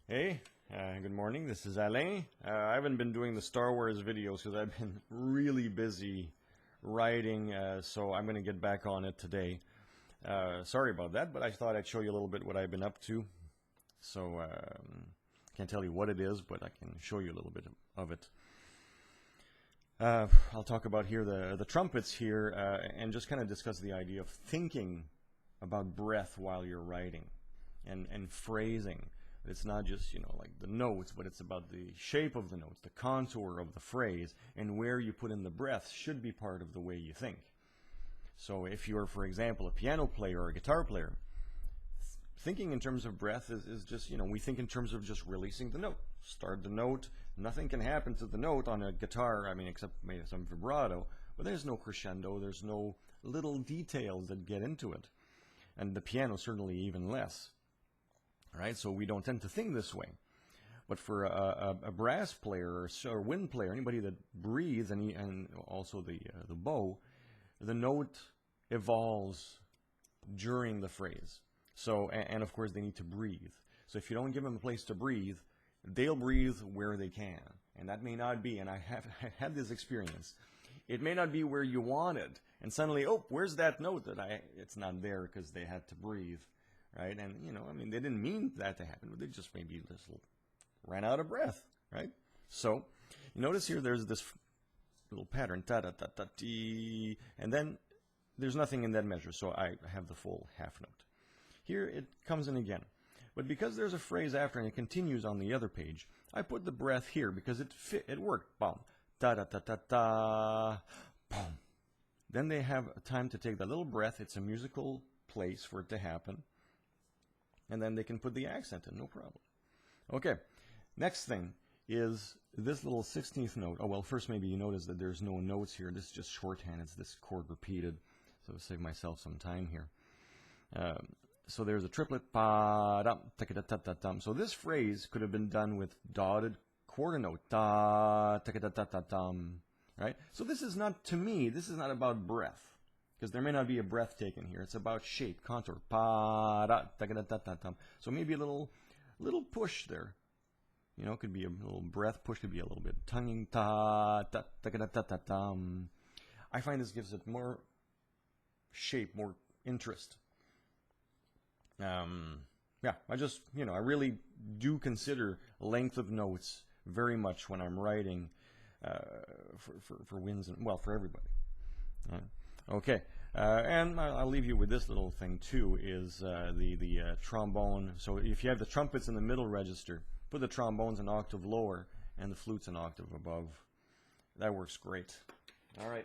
Hey, good morning. This is Alain. I haven't been doing the Star Wars videos because I've been really busy writing, so I'm going to get back on it today. Sorry about that, but I thought I'd show you a little bit what I've been up to. So, can't tell you what it is, but I can show you a little bit of it. I'll talk about here the trumpets here, and just kind of discuss the idea of thinking about breath while you're writing, and phrasing. It's not just, like the notes, but it's about the shape of the notes, the contour of the phrase, and where you put in the breath should be part of the way you think. So if you're, for example, a piano player or a guitar player, thinking in terms of breath is just, we think in terms of just releasing the note. Start the note. Nothing can happen to the note on a guitar, except maybe some vibrato, but there's no crescendo, there's no little details that get into it. And the piano certainly even less. Right, so we don't tend to think this way. But for a brass player or wind player, anybody that breathes, and also the bow, the note evolves during the phrase. So, and of course they need to breathe. So if you don't give them a place to breathe, they'll breathe where they can. And that may not be, and I have had this experience, it may not be where you want it. And suddenly, oh, where's that note it's not there because they had to breathe. Right, and they didn't mean that to happen, but they just maybe just ran out of breath, right? So, you notice here there's this little pattern, ta ta ta ta ti, and then there's nothing in that measure, so I have the full half note. Here it comes in again, but because there's a phrase after and it continues on the other page, I put the breath here because it worked. Bum, ta ta ta ta ta, bum. Then they have time to take that little breath. It's a musical place for it to happen. And then they can put the accent in, no problem. Okay, next thing is this little 16th note. Oh, well, first maybe you notice that there's no notes here. This is just shorthand. It's this chord repeated. So I'll save myself some time here. So there's a triplet, pa-dum, ta-ka-da-ta-ta-tum. So this phrase could have been done with dotted quarter note, ta, ta-ka-da-ta-ta-tum, right? So this is not, to me, this is not about breath. Because there may not be a breath taken here. It's about shape, contour. Pa-da-ta-ta-ta-ta-tum. So maybe a little push there. Could be a little breath push, could be a little bit tonguing. Ta-ta-ta-ta-ta-tum. I find this gives it more shape, more interest. Yeah, I just, I really do consider length of notes very much when I'm writing for winds and, well, for everybody. Okay, and I'll leave you with this little thing too, is the trombone. So if you have the trumpets in the middle register, put the trombones an octave lower and the flutes an octave above. That works great. All right.